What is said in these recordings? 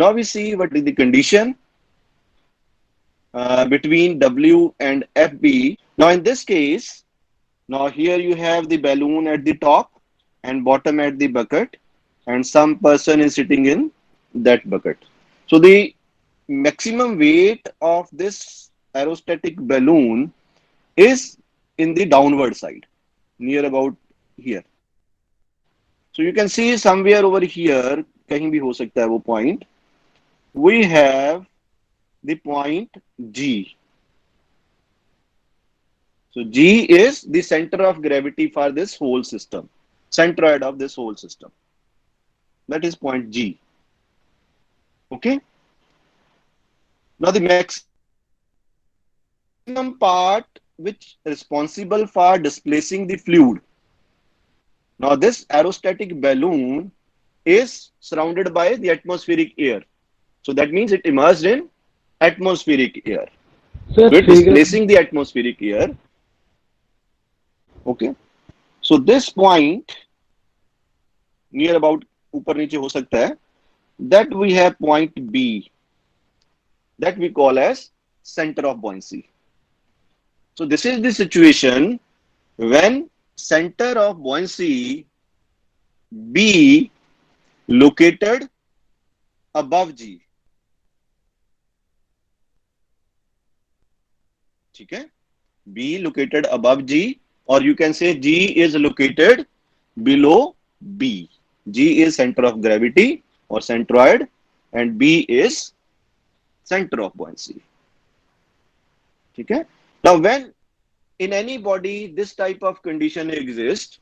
Now we see what is the condition between W and FB. Now in this case, now here you have the balloon at the top and bottom at the bucket, and some person is sitting in that bucket. So the maximum weight of this aerostatic balloon is in the downward side, near about here. So you can see somewhere over here, कहीं भी हो सकता है वो point. We have the point G. So G is the center of gravity for this whole system, centroid of this whole system. That is point G. Okay. Now the maximum part which is responsible for displacing the fluid. Now this aerostatic balloon is surrounded by the atmospheric air. So that means it immersed in atmospheric air. Sir, So it figure. displacing the atmospheric air. Okay. So this point near about ऊपर नीचे हो सकता है, that we have point B, that we call as center of buoyancy. So this is the situation when center of buoyancy B located above G. ठीक है, B located above G, or you can say G is located below B. G is center of gravity or centroid, and B is center of buoyancy. ठीक है. Now when in any body this type of condition exists,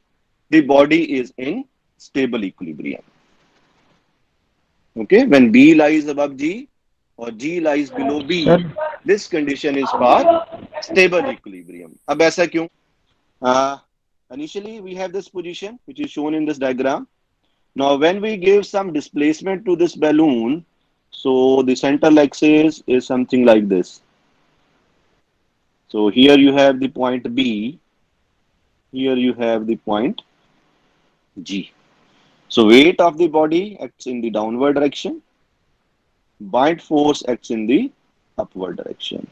the body is in stable equilibrium. Okay, when B lies above G or G lies below Sir, B, this condition is for stable equilibrium. अब ऐसा क्यों? Initially we have this position which is shown in this diagram. Now when we give some displacement to this balloon, so the central axis is something like this. So here you have the point B, here you have the point G. So weight of the body acts in the downward direction, buoyant force acts in the upward direction.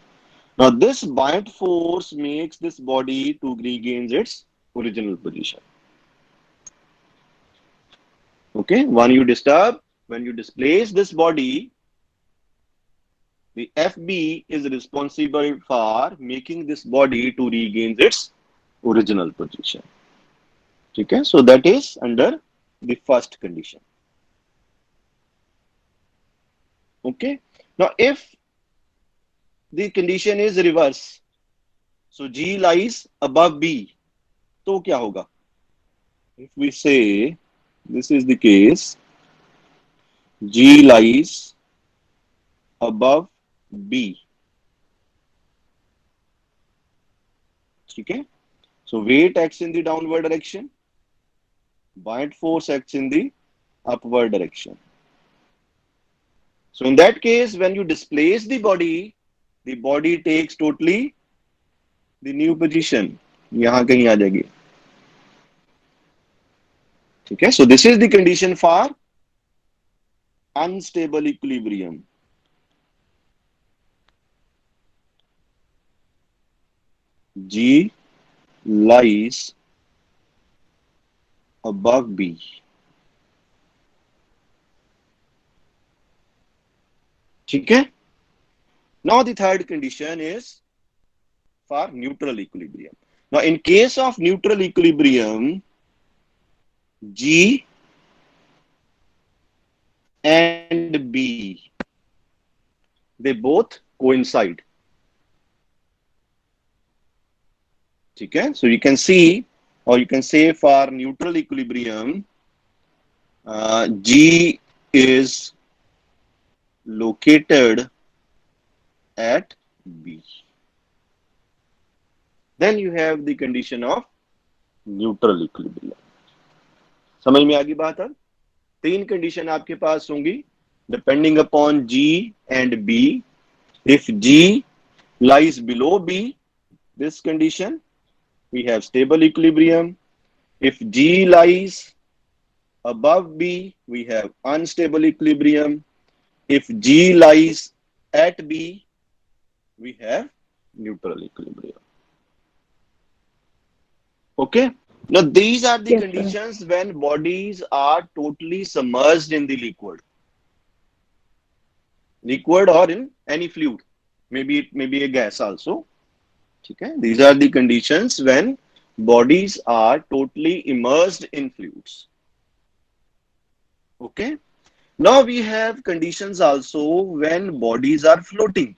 Now this buoyant force makes this body to regain its original position. Okay, when you displace this body, the FB is responsible for making this body to regain its original position. Okay, so that is under the first condition. Okay, now if the condition is reverse, so G lies above B, तो क्या होगा? If we say this is the case, G lies above B. Okay, so weight acts in the downward direction, buoyant force acts in the upward direction. So in that case, when you displace the body takes totally the new position. यहाँ कहीं आ जाएगी. Okay, so this is the condition for unstable equilibrium. G lies above B. ठीक है. Now the third condition is for neutral equilibrium. Now in case of neutral equilibrium, G and B, they both coincide. ठीक है. So you can see, or you can say for neutral equilibrium, G is located at B. Then you have the condition of neutral equilibrium. समझ में आ गई बात? अब तीन condition आपके पास होंगी depending upon G and B. If G lies below B, this condition, we have stable equilibrium. If G lies above B, we have unstable equilibrium. If G lies at B, we have neutral equilibrium. Okay. Now these are the Yes, sir. conditions when bodies are totally submerged in the liquid or in any fluid. Maybe it may be a gas also. Okay. These are the conditions when bodies are totally immersed in fluids. Okay. Now we have conditions also when bodies are floating.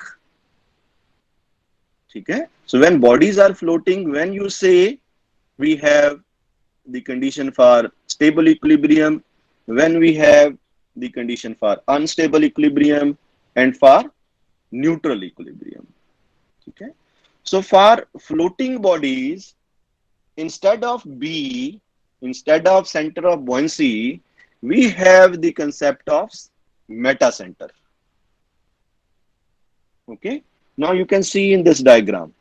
Okay. So when bodies are floating, when you say we have the condition for stable equilibrium, when we have the condition for unstable equilibrium, and for neutral equilibrium. Okay. So for floating bodies, instead of B, instead of center of buoyancy, we have the concept of meta center. Okay. Now you can see in this diagram.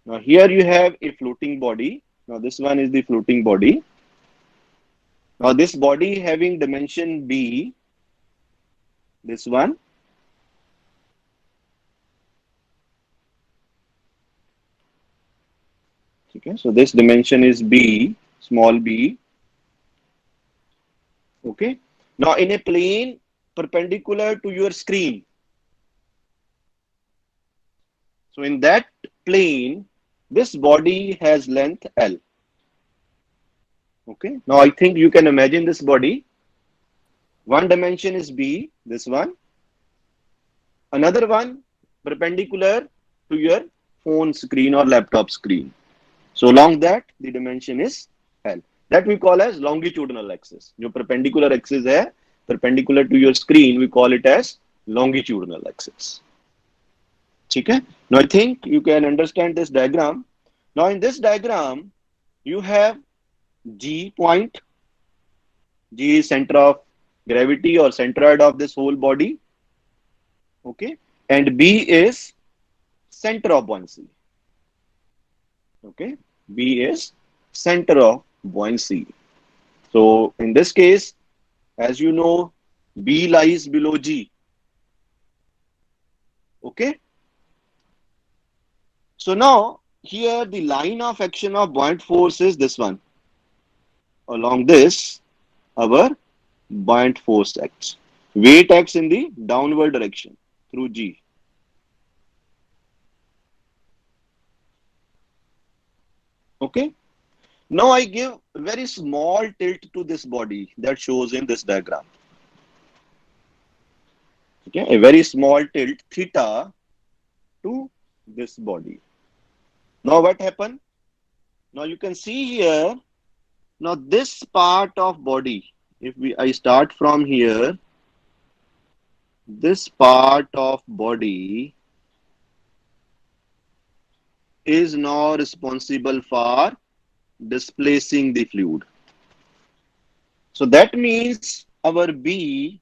Now here you have a floating body. Now this one is the floating body. Now this body having dimension B, this one. Okay. So this dimension is B, small b. Okay. Now in a plane perpendicular to your screen. So in that plane, this body has length L. Okay. Now I think you can imagine this body. One dimension is B, this one. Another one perpendicular to your phone screen or laptop screen. So along that, the dimension is L. That we call as longitudinal axis. जो perpendicular axis है, perpendicular to your screen, we call it as longitudinal axis. ठीक है? Now I think you can understand this diagram. Now in this diagram, you have G point. G is center of gravity or centroid of this whole body. Okay, and B is center of buoyancy. Okay, B is center of buoyancy. So in this case, as you know, B lies below G. Okay. So now here the line of action of buoyant force is this one. Along this, our buoyant force acts. Weight acts in the downward direction through G. Okay. Now I give very small tilt to this body that shows in this diagram. Okay. A very small tilt theta to this body. Now what happened? Now you can see here. Now this part of body, if I start from here, this part of body is now responsible for displacing the fluid. So that means our B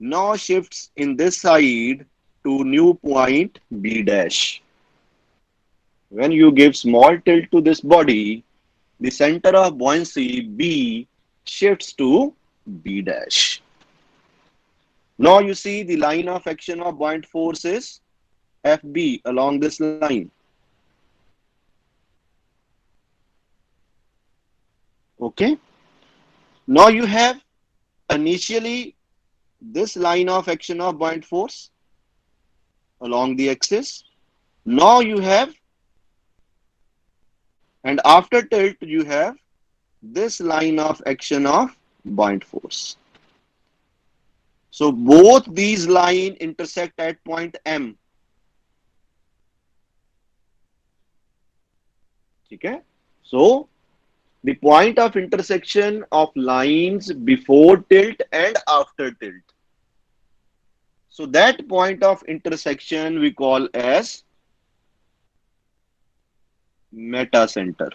now shifts in this side to new point B dash. When you give small tilt to this body, the center of buoyancy B shifts to B dash. Now you see the line of action of buoyant force is FB along this line. Okay. Now you have initially this line of action of buoyant force along the axis. Now you have, and after tilt, you have this line of action of buoyant force. So both these lines intersect at point M. Okay. So the point of intersection of lines before tilt and after tilt. So that point of intersection we call as meta center.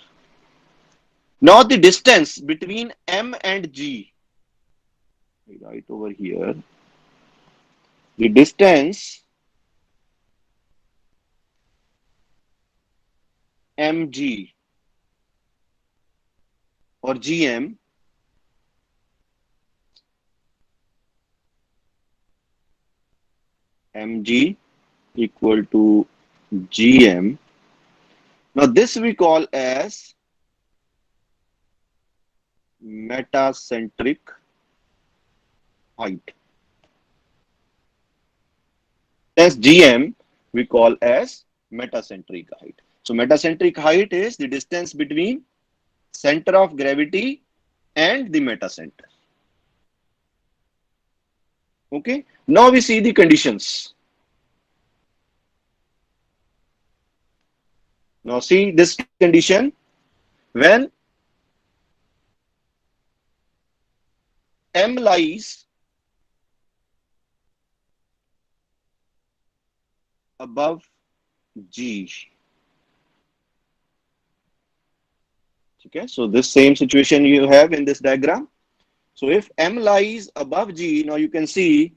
Now the distance between M and G, right over here, the distance mg or gm mg equal to gm. Now this we call as metacentric height. As gm we call as metacentric height. So metacentric height is the distance between center of gravity and the metacenter. Okay. Now we see the conditions. Now see this condition. When m lies above g. Okay. So this same situation you have in this diagram. So if m lies above g, now you can see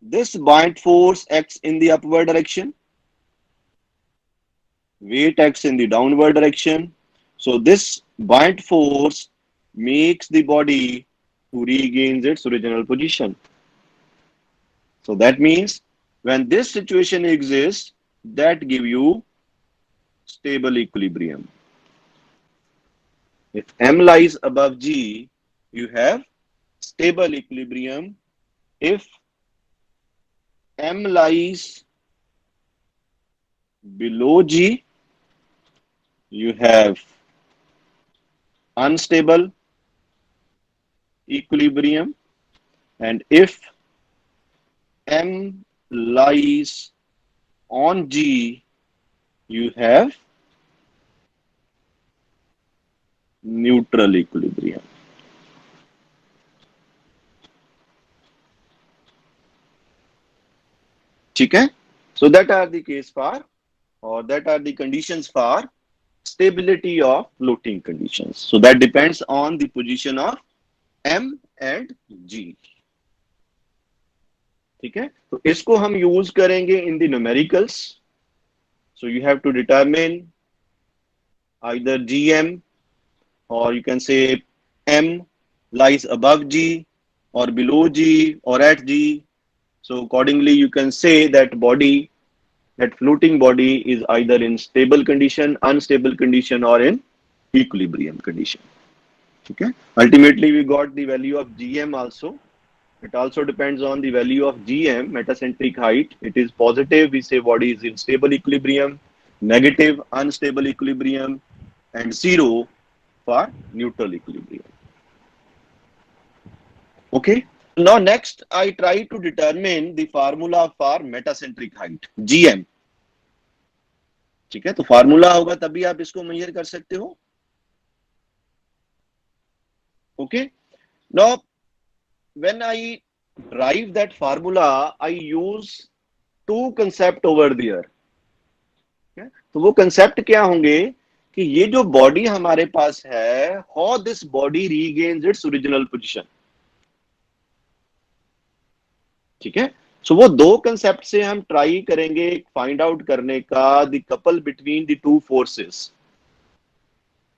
this buoyant force acts in the upward direction, weight acts in the downward direction. So this buoyant force makes the body to regain its original position. So that means when this situation exists, that give you stable equilibrium. If m lies above g, you have stable equilibrium. If m lies below g, you have unstable equilibrium, and if m lies on g, you have neutral equilibrium. ठीक है? So that are the case for, or that are the conditions for stability of floating conditions. So that depends on the position of m and g. ठीक है? तो इसको हम use करेंगे in the numericals. So you have to determine either gm, or you can say m lies above g or below g or at g. So accordingly you can say that that floating body is either in stable condition, unstable condition, or in equilibrium condition. Okay. Ultimately we got the value of gm also. It also depends on the value of gm, metacentric height. It is positive, we say body is in stable equilibrium, negative, unstable equilibrium, and zero for neutral equilibrium. Okay. Now next I try to determine the formula for metacentric height, gm. ठीक है, तो formula होगा तभी आप इसको major कर सकते हो. Okay. Now when I derive that formula, I use two concept over there. Okay? तो वो कंसेप्ट क्या होंगे कि ये जो बॉडी हमारे पास है, how this body regains its original position. ठीक है. सो वो दो कंसेप्ट से हम ट्राई करेंगे फाइंड आउट करने का the couple between the two forces.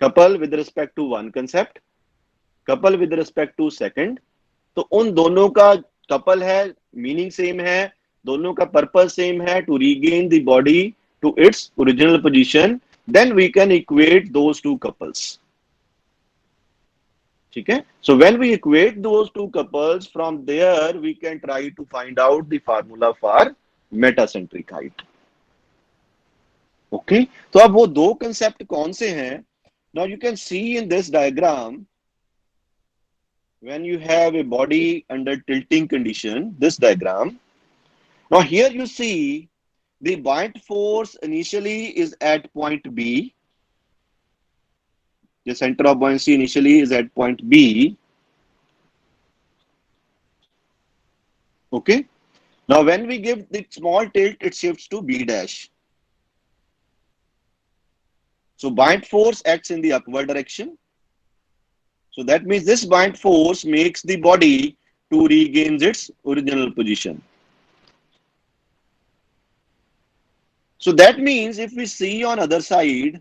Couple with respect to one concept, couple with respect to second. तो उन दोनों का कपल है, मीनिंग सेम है, दोनों का पर्पस सेम है, to regain the body to its original position. Then we can equate those two couples. ठीक है. So when we equate those two couples, from there we can try to find out the formula for metacentric height. Okay. तो अब वो दो concept कौन से हैं? Now you can see in this diagram, when you have a body under tilting condition, this diagram. Now here you see the buoyant force initially is at point B. The center of buoyancy initially is at point B. Okay. Now when we give the small tilt, it shifts to B dash. So buoyant force acts in the upward direction. So that means this buoyant force makes the body to regain its original position. So that means if we see on other side,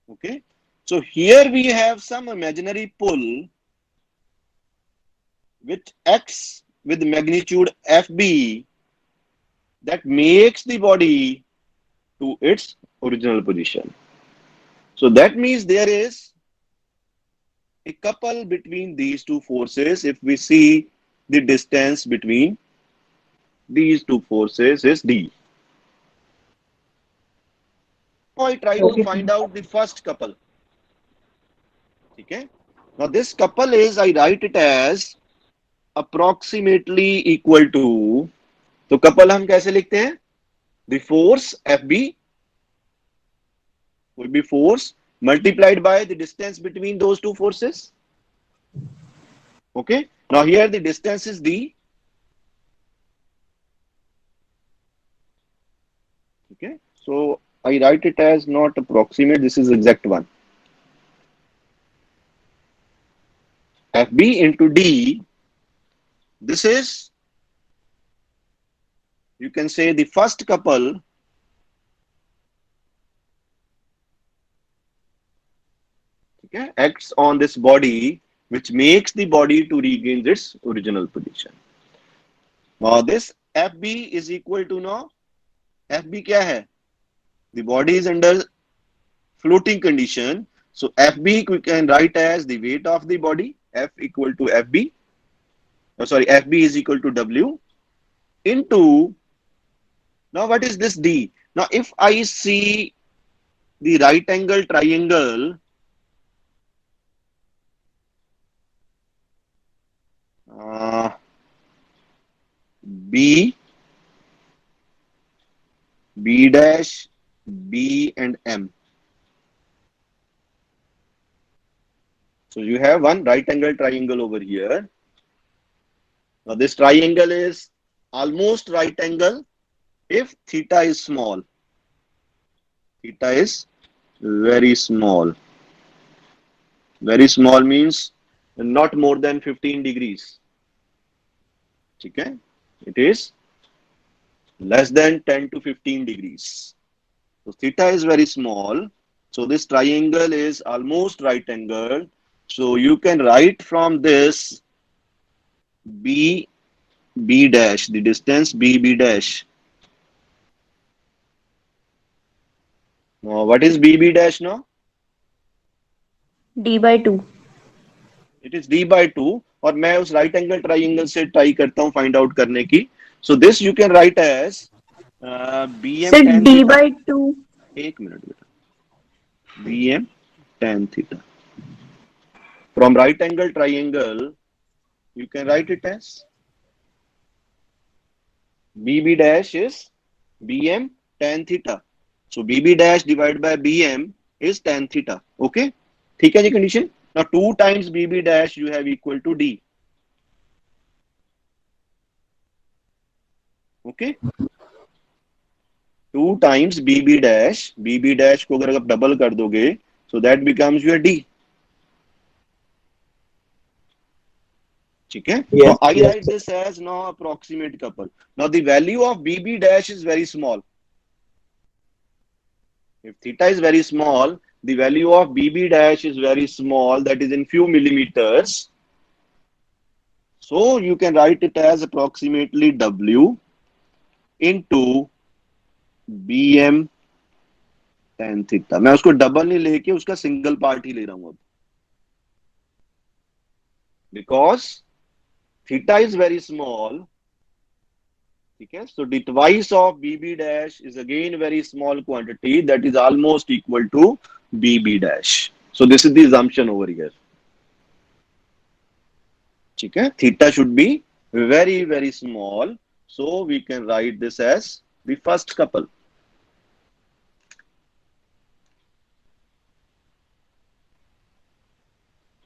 okay, so here we have some imaginary pull which acts with magnitude FB that makes the body to its original position. So that means there is a couple between these two forces. If we see the distance between these two forces is D. Now I try to Okay, find sir. out the first couple. Okay. Now this couple is, I write it as approximately equal to, तो couple हम कैसे लिखते हैं? The force FB will be force multiplied by the distance between those two forces. Okay. Now here the distance is D. Okay. So I write it as not approximate. This is exact one. FB into D. This is, you can say, the first couple okay, acts on this body, which makes the body to regain its original position. Now this FB is equal to now, FB क्या है? The body is under floating condition. So FB we can write as the weight of the body, F equal to FB. Oh, sorry, FB is equal to W into, now what is this D? Now if I see the right angle triangle, uh, B, B dash, B and M. So you have one right angle triangle over here. Now this triangle is almost right angle if theta is small. Theta is very small. Very small means not more than 15 degrees. Okay? It is less than 10 to 15 degrees. So theta is very small. So this triangle is almost right angle. So you can write from this B, B dash, the distance B, B dash. Now, what is B, B dash now? D/2. It is D by 2 और मैं उस right angle triangle से try करता हूँ find out करने की. So this you can write as BM Sir, tan D theta. by 2. एक minute बेटा. BM tan theta. From right angle triangle, you can write it as BB dash is BM tan theta. So BB dash divided by BM is tan theta. Okay? ठीक है जी condition. Now 2 times BB dash you have equal to D. Okay? 2 times BB dash को अगर आप double कर दोगे, so that becomes your D. ठीक है? Now Yes, I yes, write sir. this as now approximate couple. Now the value of BB dash is very small. If theta is very small, the value of BB dash is very small, that is in few millimeters. So you can write it as approximately W into BM tan theta. मैं उसको double नहीं लेके उसका single part ही ले रहा हूं अब. Because theta is very small. Okay, so the twice of BB dash is again very small quantity that is almost equal to BB dash. So this is the assumption over here. Okay, theta should be very very small. So we can write this as the first couple.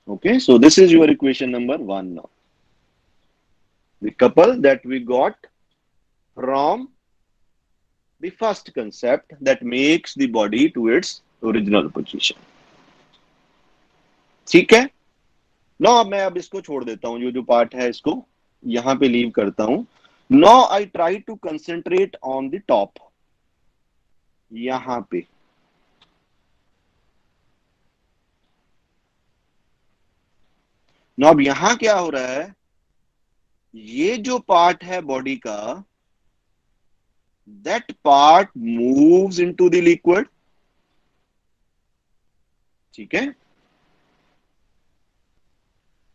Okay, so this is your equation number 1 now. The couple that we got from the first concept that makes the body to its original position. ठीक है. No अब मैं अब इसको छोड़ देता हूं, जो जो पार्ट है इसको यहां पे लीव करता हूं. No I try to concentrate on the top. यहां पे नो अब यहां क्या हो रहा है, ये जो पार्ट है बॉडी का, that part moves into the liquid, ठीक है,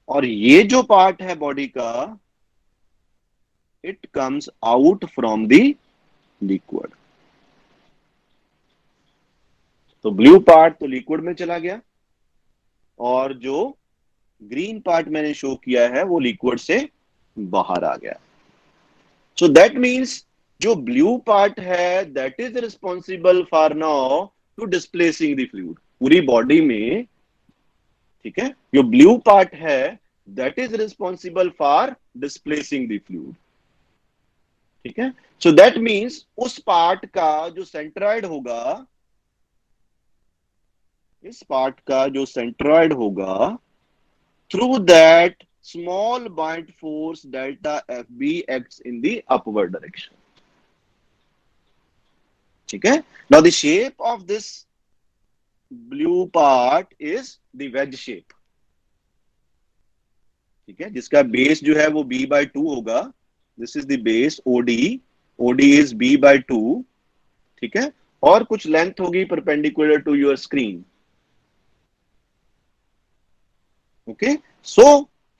और ये जो पार्ट है बॉडी का, it comes out from the liquid. तो ब्लू पार्ट तो लिक्विड में चला गया, और जो ग्रीन पार्ट मैंने शो किया है वो लिक्विड से बाहर आ गया। सो दैट मीन्स जो ब्लू पार्ट है that is responsible for now to displacing the fluid पूरी बॉडी में, ठीक है। जो ब्लू पार्ट है that is responsible for displacing the fluid, ठीक है। सो दैट मीन्स उस पार्ट का जो सेंट्रॉइड होगा, इस पार्ट का जो सेंट्रॉइड होगा, through that small buoyant force delta FB acts in the upward direction, ठीक है। Now the shape of this blue part is the wedge shape, ठीक है, जिसका बेस जो है वो B/2 होगा। This is the base OD, OD is B/2, ठीक है, और कुछ लेंथ होगी perpendicular to your screen, okay. So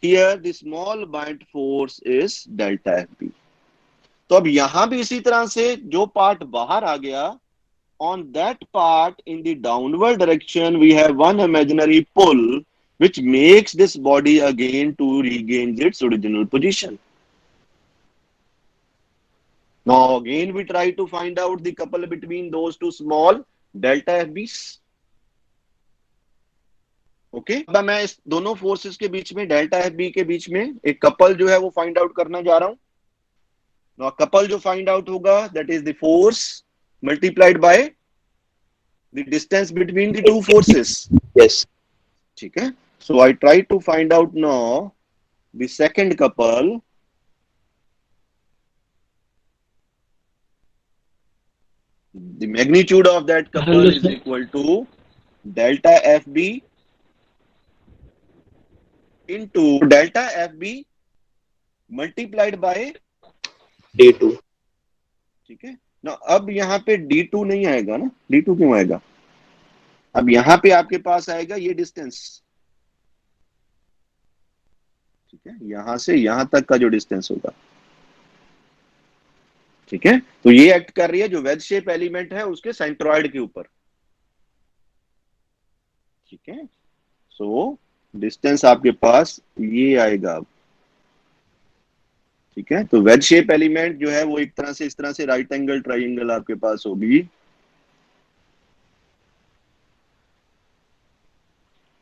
here the small buoyant force is delta FB। तो अब यहां भी इसी तरह से जो पार्ट बाहर आ गया, on that part in the downward direction we have one imaginary pull which makes this body again to regain its original position. Now again we try to find out the couple between those two small delta FBs, okay. अब मैं इस दोनों forces के बीच में, delta FB के बीच में एक couple जो है वो फाइंड आउट करना जा रहा हूं। कपल जो फाइंड आउट होगा that is the force multiplied by the distance between the two forces, Yes. ठीक है। So I try to find out now the second couple. The magnitude of that Hello, couple is sir. Equal to delta FB into delta FB multiplied by, D2. ठीक है ना। अब यहाँ पे D2 नहीं आएगा ना, D2 क्यों आएगा? अब यहाँ पे आपके पास आएगा ये डिस्टेंस, ठीक है, यहां से यहां तक का जो डिस्टेंस होगा, ठीक है। तो ये एक्ट कर रही है जो वेज शेप एलिमेंट है उसके सेंट्रॉइड के ऊपर, ठीक है। सो डिस्टेंस आपके पास ये आएगा अब, ठीक है। तो वेज शेप एलिमेंट जो है वो एक तरह से इस तरह से राइट एंगल ट्राइंगल आपके पास होगी,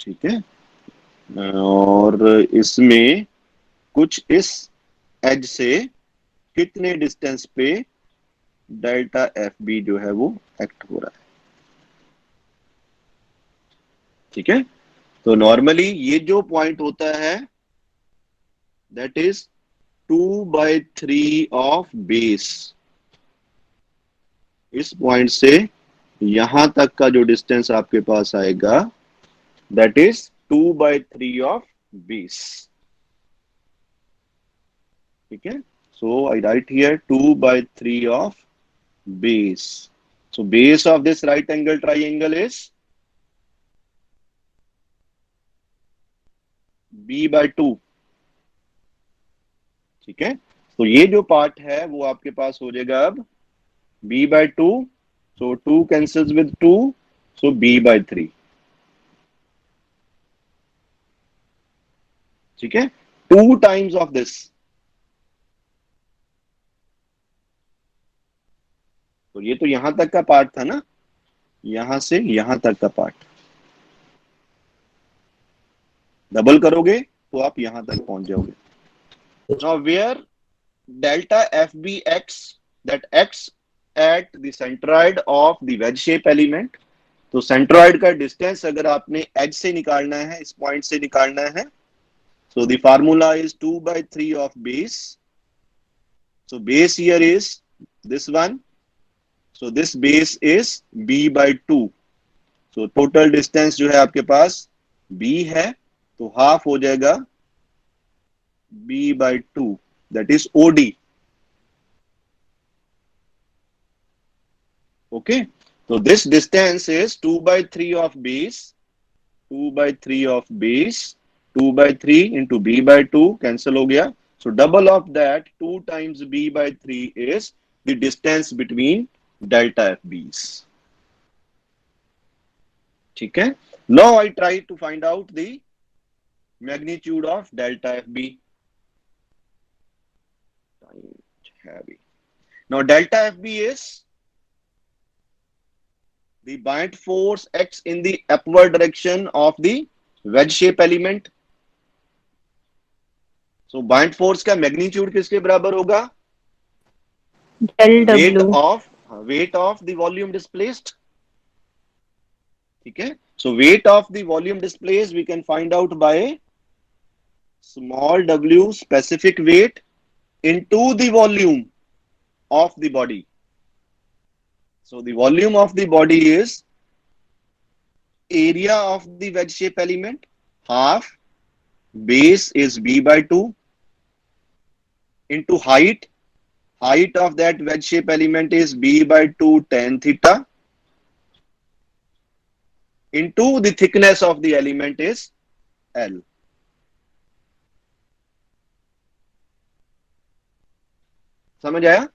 ठीक है। और इसमें कुछ इस एज से कितने डिस्टेंस पे डेल्टा FB जो है वो एक्ट हो रहा है, ठीक है। तो नॉर्मली ये जो पॉइंट होता है दैट इज 2/3 ऑफ बेस। इस पॉइंट से यहां तक का जो डिस्टेंस आपके पास आएगा दैट इज 2/3 ऑफ बेस, ठीक है। So I write here 2/3 of base. So base of this right angle triangle is B/2, ठीक है। तो ये जो पार्ट है वो आपके पास हो जाएगा अब B/2, so 2 cancels with 2, so B/3, ठीक है। 2 times of this, तो ये तो यहां तक का पार्ट था ना, यहां से यहां तक का पार्ट डबल करोगे तो आप यहां तक पहुंच जाओगे। Now where delta FB x that x at the centroid of the wedge shape element. तो सेंट्रॉइड का डिस्टेंस अगर आपने एज से निकालना है, इस पॉइंट से निकालना है, so the formula is 2/3 of base. So base here is this one. So this base is B/2. So total distance जो है आपके पास B है, तो हाफ हो जाएगा B/2, that is OD. Okay, so this distance is 2 by 3 of base, 2 by 3 of base, 2 by 3 into b by 2 cancel हो गया. So double of that 2 times b by 3 is the distance between delta FBs. ठीक है. Now I try to find out the magnitude of delta FB. Heavy. Now delta FB is the buoyant force acts in the upward direction of the wedge shape element. So buoyant force का magnitude किसके बराबर होगा? Del weight W. of weight of the volume displaced. ठीक है. So weight of the volume displaced we can find out by small w specific weight into the volume of the body. So the volume of the body is area of the wedge shape element half base is b by 2 into height. Height of that wedge shape element is b by 2 tan theta into the thickness of the element is L. समझ आया?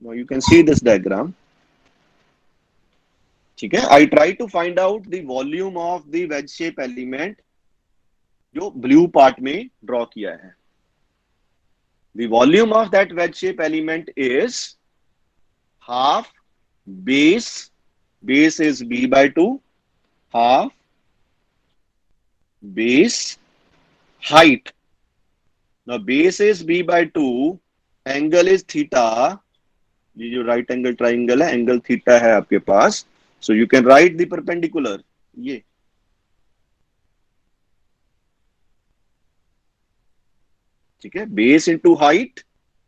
Now you can see this diagram. ठीक है. I try to find out the volume of the wedge shape element जो blue part में draw किया है. The volume of that wedge shape element is half base. Base is b by 2 half base height. Now base is b by 2, angle is theta. ये जो right angle triangle है angle theta है आपके पास. So you can write the perpendicular. ये ठीक है. Base into height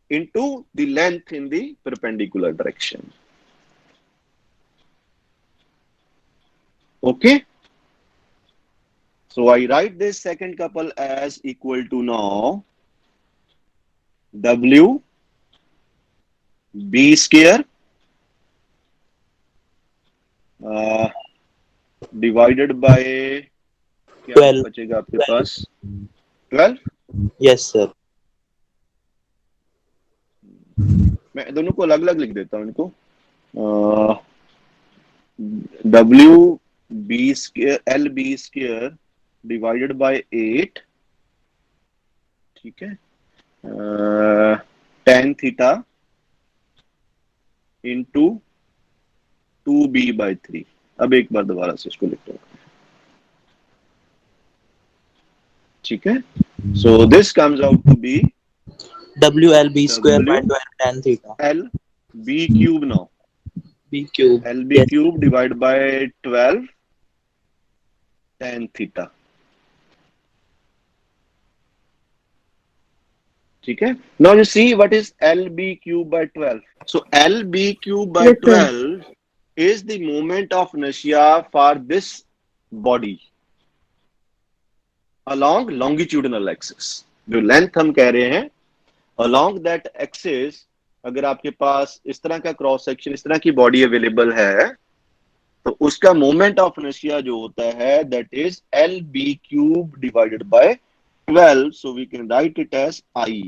into the length in the perpendicular direction. Okay. So I write this second couple as equal to now W B square divided by क्या 12. बचेगा आपके पास 12. Yes, sir. मैं दोनों को अलग अलग लिख देता हूँ इनको. W B square L B square divided by 8. ठीक है. tan theta into 2b by 3. अब एक बार दोबारा से इसको लिखता हूँ. ठीक है. So this comes out to be WLB square by W 12 tan theta. L B cube now. B cube. LB Yes. cube divided by 12 tan theta. ठीक है. Now you see what is LB cube by 12. So LB cube by Yes, sir. 12 is the moment of inertia for this body along longitudinal axis. जो length हम कह रहे हैं along that axis, अगर आपके पास इस तरह का क्रॉस सेक्शन इस तरह की बॉडी अवेलेबल है तो उसका मोमेंट ऑफ इनर्शिया जो होता है that is L B cube divided by 12. So we can write it as I.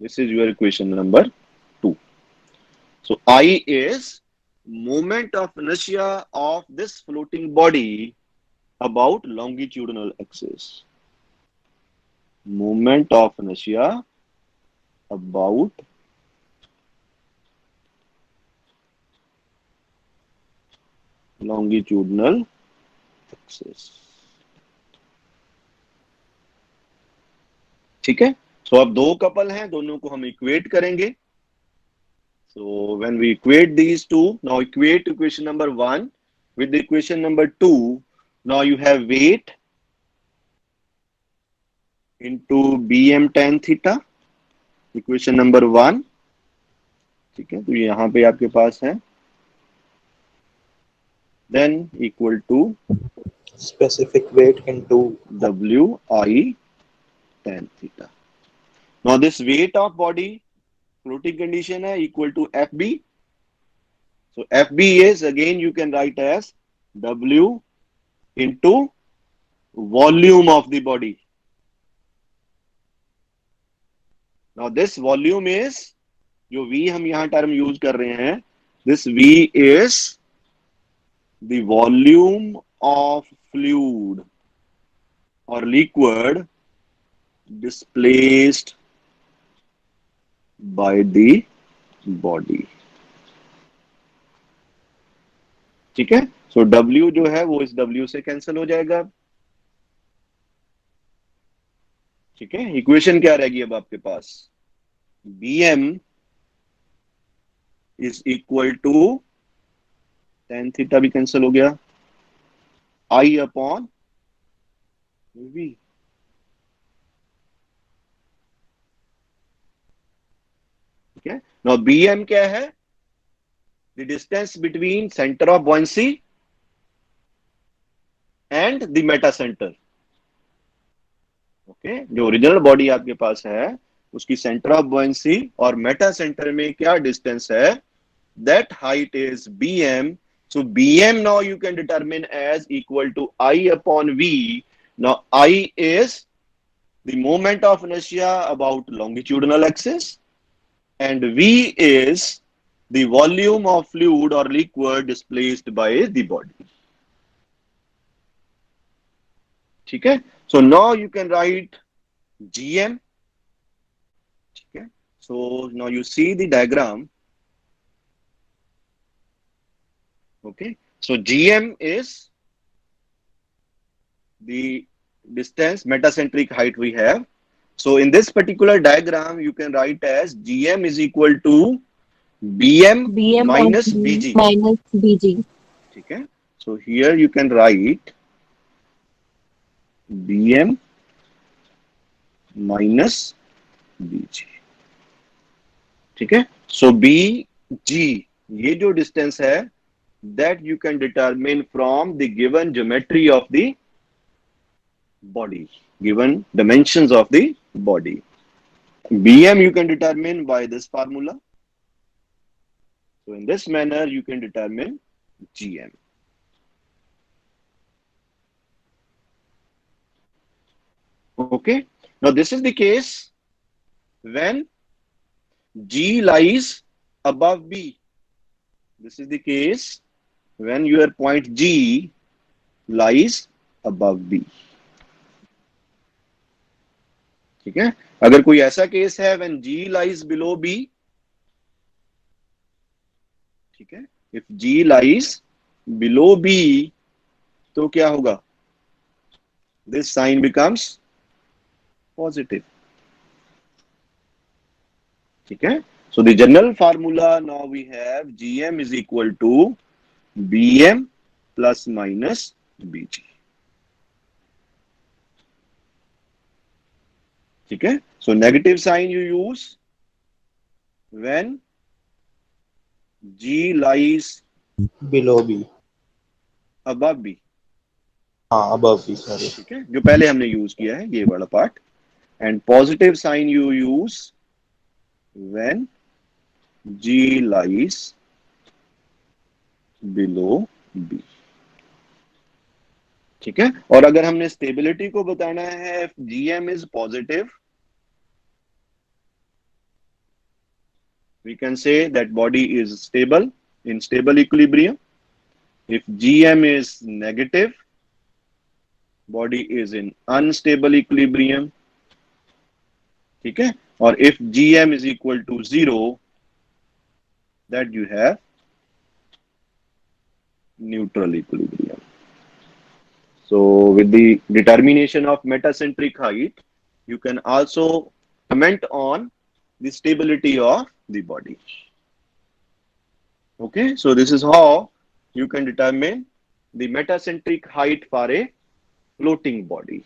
This is your equation number 2. So I is moment of inertia of this floating body about longitudinal axis. Moment of inertia about longitudinal axis. ठीक है. सो अब दो couple हैं, दोनों को हम equate करेंगे. So when we equate these two, now equate equation number 1 with the equation number 2. Now you have weight into bm tan theta. Equation number 1. ठीक है. तो यहाँ पे आपके पास है then equal to Specific weight into Wi tan theta. Now this weight of body floating condition है equal to FB. So FB is again you can write as W into volume of the body. Now this volume is जो V हम यहाँ term use कर रहे हैं, this V is the volume of fluid or liquid displaced by the body. ठीक है, सो W जो है वो इस W से कैंसिल हो जाएगा. ठीक है, इक्वेशन क्या रहेगी अब आपके पास, Bm is equal to tan theta भी कैंसिल हो गया, I अपॉन V. ठीक है, नाउ Bm क्या है, the distance between centre of buoyancy and the Meta centre. Okay, जो ओरिजिनल बॉडी आपके पास है उसकी सेंटर ऑफ बॉयंसी और मेटा सेंटर में क्या डिस्टेंस है, that height is Bm. So Bm now you can determine as equal to I upon V. Now I is the moment of inertia about longitudinal axis and V is the volume of fluid or liquid displaced by the body. ठीक है, so now you can write Gm. ठीक है, so now you see the diagram. Okay, so Gm is the distance metacentric height we have. So in this particular diagram you can write as Gm is equal to Bm BM of minus B Bg. minus BG. ठीक है, so here you can write Bm minus Bg. ठीक है, so Bg ये जो distance है that you can determine from the given geometry of the body, given dimensions of the body. Bm you can determine by this formula. So in this manner you can determine Gm. Okay, now this is the case when G lies above B. This is the case when your point G lies above B. ठीक है, अगर कोई ऐसा case है when G lies below B, ठीक है, if G lies below B तो क्या होगा, this sign becomes positive. ठीक है, so the general formula now we have Gm is equal to Bm plus minus Bg. ठीक है, so negative sign you use when G lies below B. above B. हाँ above B, sorry. ठीक है, जो पहले हमने यूज किया है ये वाला part. And positive sign you use when G lies below B. ठीक है, और अगर हमने स्टेबिलिटी को बताना है, if Gm is positive, we can say that body is stable in stable equilibrium. If Gm is negative, body is in unstable equilibrium. ठीक है, और if Gm is equal to 0, that you have neutral equilibrium. So with the determination of metacentric height, you can also comment on the stability of the body. Okay, so this is how you can determine the metacentric height for a floating body.